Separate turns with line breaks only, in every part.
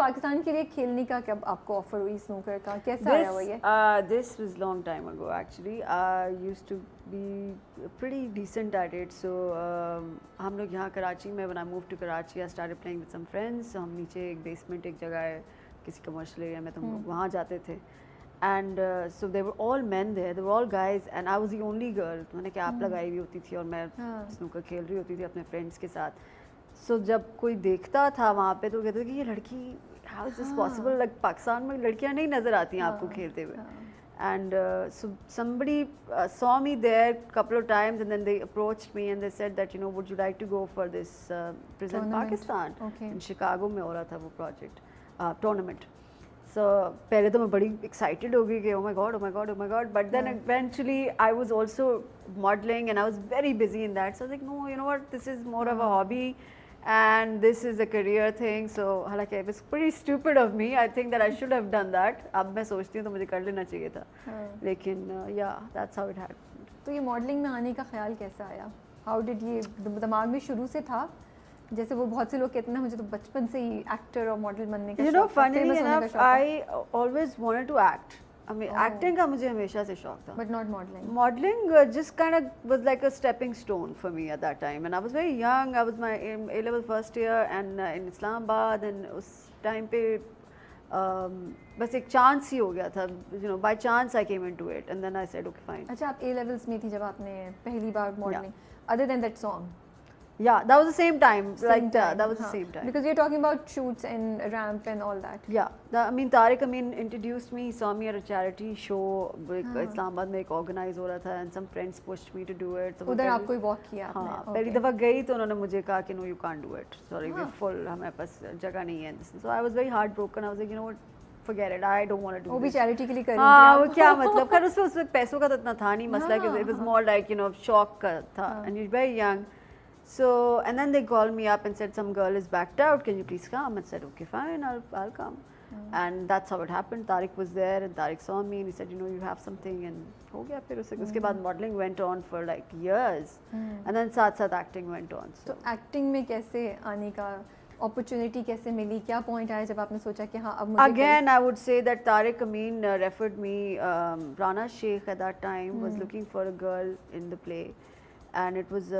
पाकिस्तान के लिए खेलने का कब आपको ऑफर हुई स्नूकर का, कैसा आया वो ये?
This was long time ago actually. I used to be pretty decent at it. So हम लोग यहाँ कराची में, when I moved to Karachi, I started playing with some friends. हम नीचे एक basement एक जगह है किसी commercial area में, तो हम वहाँ जाते थे. And so they were all men there, they were all guys, and I was the only girl. मैंने कैप लगाई हुई होती थी और मैं स्नूकर खेल रही होती थी अपने फ्रेंड्स के साथ. So जब कोई देखता था वहाँ पे तो कहते थे कि ये लड़की, how is this possible? Like Pakistan में लड़कियाँ नहीं नज़र आती हैं आपको खेलते हुए. And so somebody saw me there couple of times, and then they approached me and they said that, you know, would you like to go for this Present Pakistan in Chicago में हो रहा था वो project tournament. So पहले तो मैं बड़ी excited हो गई कि oh my god, oh my god, oh my god, but then eventually I was also modeling and I was very busy in that. So I was like, no, you know what, this is more of a hobby and this is a career thing. So हालांकि it was pretty stupid of me. I think that I should have done that. अब मैं सोचती हूँ तो मुझे कर लेना चाहिए था. लेकिन yeah, that's how it happened.
तो ये modeling में आने का ख्याल कैसा आया? How did ये दिमाग में शुरू से था? जैसे वो बहुत से लोग कहते हैं ना, मुझे तो बचपन से ही एक्टर और मॉडल बनने का शौक था.
You know, funnily enough, I always wanted to act. I mean, acting का मुझे हमेशा से शौक था.
But not modeling.
Modeling just kind of was like a stepping stone for me at that time. And I was very young. I was my A-level first year and in Islamabad. And उस time पे बस एक chance ही हो गया था. You know, by chance I came into it. And then I said, okay, fine.
अच्छा, आप A-levels में थी जब आपने पहली बार modeling. Other than that song.
Yeah, that was the same time. That was the same time.
Because we're talking about shoots and ramp and all that.
Yeah, I mean Tariq Amin introduced me. He saw me at a charity show. Islamabad में एक organize हो रहा था, and some friends pushed me to do it. तो
उधर आप कोई walk किया आपने?
हाँ, पहली दफ़ा गई तो उन्होंने मुझे कहा कि no, you can't do it. Sorry, we're full. हमारे पास जगह नहीं है. So I was very heartbroken. I was like, you know what, forget it. I don't want to do.
वो भी charity के लिए कर रही
थी. हाँ,
वो
क्या मतलब? खैर उसमें उस वक्त पैसों का तो इतना था नहीं मसला, कि it was more like, you know, शौक का था, and you're very young. So, and then they called me up and said some girl is backed out, can you please come? I said, okay, fine, I'll come. And that's how it happened. Tariq was there and Tariq saw me and he said, you know, you have something, and हो गया फिर उसके बाद modeling went on for like years. And then साथ साथ acting went on.
So acting में कैसे आने का opportunity कैसे मिली? क्या point आया जब आपने सोचा कि हाँ अब मुझे?
Again, I would say that Tariq Amin referred me. Rana Sheikh at that time was looking for a girl in the play. And it was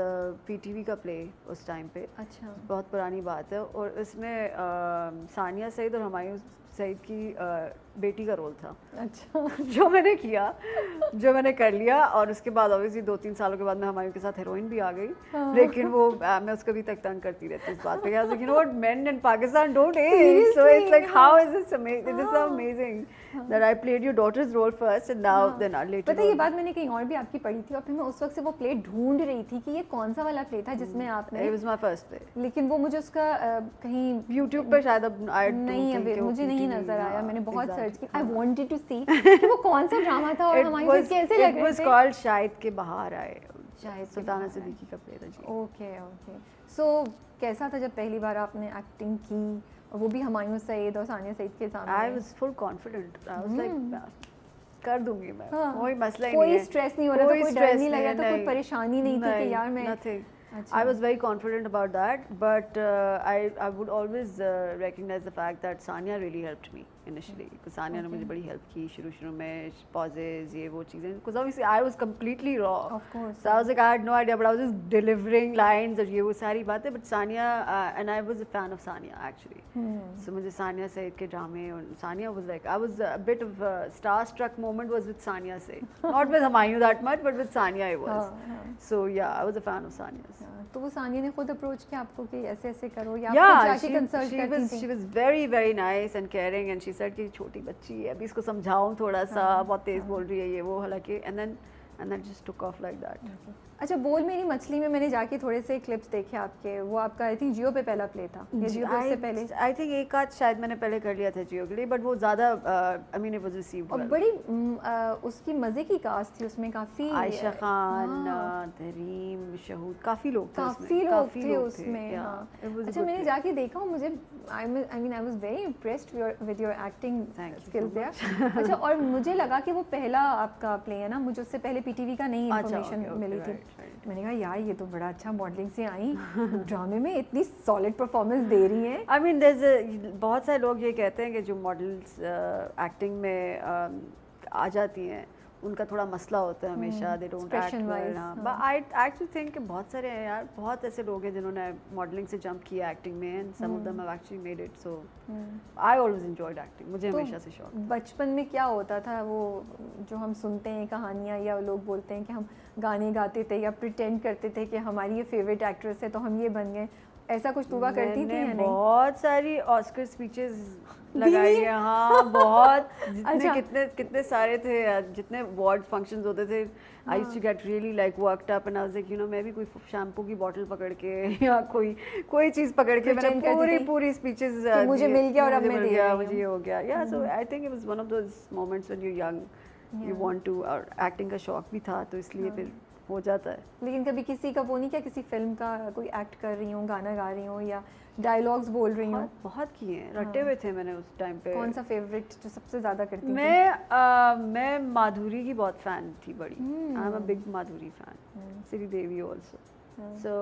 PTV का play उस time पे.
अच्छा.
बहुत पुरानी बात है और इसमें सानिया सईद और हुमायूं सईद की बेटी का रोल था.
अच्छा.
जो मैंने किया, जो मैंने कर लिया, और उसके बाद ऑब्वियसली 2-3 सालों के बाद मैं हुमायूं के साथ हीरोइन भी आ गई. लेकिन वो मैं उसको भी तक तंग करती रहती इस बात पे. I was like, you know what, men in Pakistan don't age. So it's like, how is this amazing? This is so amazing that I played your daughter's role first and now then later.
पता है ये बात मैंने कहीं और भी आपकी पढ़ी थी और फिर मैं उस वक्त से वो प्ले ढूंढ रही थी कि ये कौन सा वाला प्ले था जिसमें आपने.
It was my first play.
लेकिन वो मुझे उसका कहीं
YouTube पे शायद अब
नहीं है, मुझे नहीं नजर आया. मैंने बहुत सर्च किया. I wanted to see कि वो कौन सा ड्रामा था और हमारे कैसे लग रहे थे.
It was called शायद के बाहर आए. शायद सुल्ताना सिद्दीकी का प्ले था जी.
ओके. सो कैसा था जब पहली बार आपने एक्टिंग की और वो भी हुमायूं सईद और सानिया सईद के सामने?
I was full confident. I was like, कर दूंगी मैं. कोई मसला ही
नहीं है.
कोई
स्ट्रेस नहीं हो रहा था, कोई डर नहीं लग रहा था, कोई परेशानी नहीं थी कि यार मैं.
Nothing. I was very confident about that, but I would always recognize the fact that Sania really helped me initially. Because Sania ने मुझे बड़ी help की शुरू में, pauses, ये वो चीज़ें. Because obviously I was completely raw.
Of course.
So I was like, I had no idea, but I was just delivering lines और ये वो सारी बातें. But Sania and I was a fan of Sania actually. So मुझे Sania Said के ड्रामे और Sania was like, I was a bit of a starstruck moment was with Sania Said. Not with Humayun that much, but with Sania I was. So yeah, I was a fan of Sania's.
तो वो सानिया ने खुद approach किया आपको कि ऐसे ऐसे करो या आप जाके कंसल्ट करती थी?
She was very very nice and caring and she said कि छोटी बच्ची है अभी इसको समझाऊं थोड़ा सा, बहुत तेज बोल रही है ये वो, हालांकि and then just took off like that.
अच्छा, बोल मेरी मछली में मैंने जाके थोड़े से क्लिप्स देखे आपके. वो आपका आई थिंक जियो पे पहला प्ले था या जियो पे से पहले?
आई थिंक एक आध शायद मैंने पहले कर लिया था जियो के लिए, बट वो ज़्यादा I mean it was received.
और बड़ी उसकी मज़े की कास्ट थी उसमें. काफ़ी
आयशा खान, तरीम, शहूद, काफ़ी लोग थे
उसमें. अच्छा, मैंने जाके देखा हूँ. मुझे I mean I was very impressed with your acting skills there. अच्छा, और मुझे लगा कि वो पहला आपका प्ले है ना, मुझे उससे पहले पीटीवी का नहीं इन्फॉर्मेशन मिली थी. मैंने कहा यार ये तो बड़ा अच्छा मॉडलिंग से आई, ड्रामे में इतनी सॉलिड परफॉर्मेंस दे रही हैं।
आई मीन बहुत सारे लोग ये कहते हैं कि जो मॉडल्स एक्टिंग में आ जाती हैं उनका थोड़ा मसला होता है हमेशा, they don't act well. But I actually think कि बहुत सारे हैं यार, बहुत ऐसे लोग हैं जिन्होंने मॉडलिंग से जंप किया एक्टिंग में, and some of them have actually made it. So I always enjoyed acting, मुझे हमेशा से शौक।
बचपन में क्या होता था वो जो हम सुनते हैं कहानियाँ, या लोग बोलते हैं कि हम गाने गाते थे या प्रिटेंड करते थे कि हमारी ये फेवरेट एक्ट्रेस है तो हम ये बन गए, ऐसा कुछ तुबा करती थी या नहीं?
बहुत सारी ऑस्कर स्पीचेस लगाई है, हाँ बहुत। जितने कितने सारे थे, जितने अवार्ड फंक्शंस होते थे, I used to get really like worked up and I was like you know, मैं भी कोई शैम्पू की बोतल पकड़ के या कोई चीज़ पकड़ के मैंने पूरी स्पीचेस,
मुझे मिल गया और अब मैं दे रही हूं,
मुझे ये हो गया। Yeah so I think it was one of those moments when you young, you want to, और एक्टिंग का शौक भी था तो इसलिए फिर हो जाता है।
लेकिन कभी किसी का वो नहीं, क्या किसी फिल्म का कोई एक्ट कर रही हूँ, गाना गा रही हूँ या डायलॉग्स बोल रही हूँ?
बहुत किए हैं, रटे हुए थे मैंने उस टाइम पे।
कौन सा फेवरेट जो सबसे ज़्यादा करती थी?
मैं माधुरी की बहुत फ़ैन थी, बड़ी। I am a big Madhuri fan, Sridevi also. So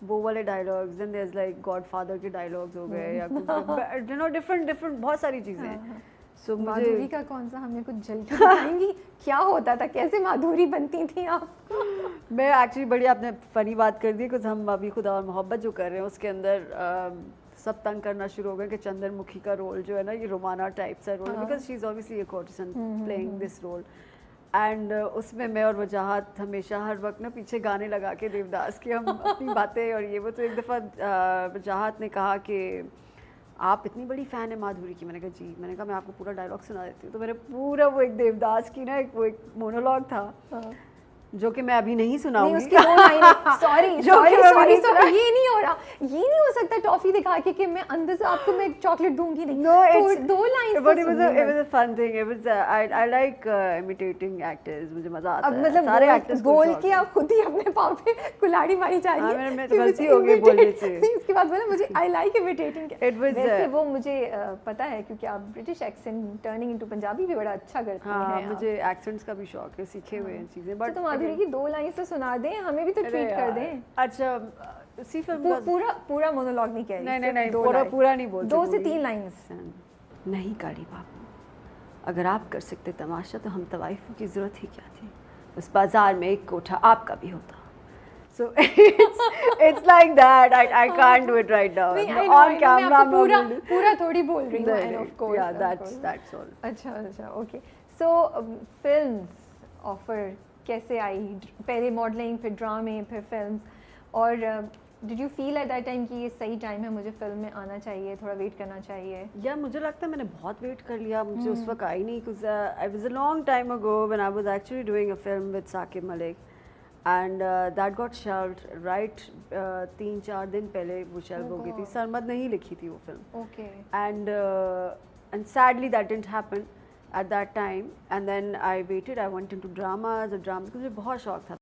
वो वाले dialogues, then there is like Godfather के डायलॉग्स हो गए, या यू नो डिफरेंट बहुत सारी चीज़ें हैं। So,
माधुरी का कौन सा, हमें कुछ झलकी दिखाएंगी? क्या होता था, कैसे माधुरी बनती थी आप?
मैं एक्चुअली बड़ी, आपने फनी बात कर दी, कुछ हम अभी खुदा और मोहब्बत जो कर रहे हैं उसके अंदर सब तंग करना शुरू हो गए कि चंद्रमुखी का रोल जो है ना, ये रोमाना टाइप सा role, because she is obviously a courtesan playing this role, and उसमें मैं और वजाहत हमेशा हर वक्त ना पीछे गाने लगा के देवदास की हम अपनी बातें और ये वो। तो एक दफ़ा वजाहत ने कहा कि आप इतनी बड़ी फ़ैन है माधुरी की? मैंने कहा जी। मैंने कहा मैं आपको पूरा डायलॉग सुना देती हूँ। तो मेरे पूरा वो एक देवदास की ना एक मोनोलॉग था, जो कि मैं अभी नहीं सुनाऊंगी।
नहीं, उसकी दो लाइनें, सॉरी ये नहीं हो रहा, ये नहीं हो सकता टॉफी दिखा के मैं अंदर से आपको मैं चॉकलेट दूंगी नहीं।
No, it's
दो lines.
But it was a fun thing. It was I like imitating actors. मुझे मजा आता है।
मतलब
सारे एक्टर्स
बोल के आप खुद ही अपने पाँव पे कुल्हाड़ी मारी जा रही है।
मैं गलती हो गई बोलने से।
उसके बाद बोला मुझे I like imitating।
It was
वैसे वो मुझे पता है क्योंकि आप British accent turning into Punjabi भी बड़ा अच्छा करती हैं।
हाँ, मुझे एक्सेंट्स का भी शौक है, सीखे हुए हैं चीजें। बट
तो माधुरी की दो लाइन से सुना दें, हमें भी तो ट्रीट कर दें।
अच्छा, उसी फिल्म का
पूरा मोनोलॉग नहीं कह रही।
नहीं पूरा नहीं बोलते।
2 से 3 लाइन्स।
नहीं कारी बाबू, अगर आप कर सकते तमाशा तो हम तवाइफों की ज़रूरत ही क्या थी, उस बाजार में एक कोठा आपका भी होता। So it's like that. I can't do it right now. On camera
पूरा थोड़ी बोल रही हूँ, and of course.
Yeah, that's all.
अच्छा, okay. So films offer कैसे आई? पहले मॉडलिंग, फिर ड्रामे, फिर फिल्म्स, और did you feel at that time कि ये सही टाइम है, मुझे फिल्म में आना चाहिए, थोड़ा वेट करना चाहिए?
या मुझे लगता है मैंने बहुत वेट कर लिया, मुझे उस वक्त आई नहीं, because I was a long time ago when I was actually doing a film with Saqib Malik, and that got shelved right 3-4 दिन पहले वो शेल्व हो गई थी। सरमद ने ही लिखी थी वो film.
Okay.
And sadly that didn't happen at that time, and then I waited, I went into dramas, मुझे बहुत शौक था।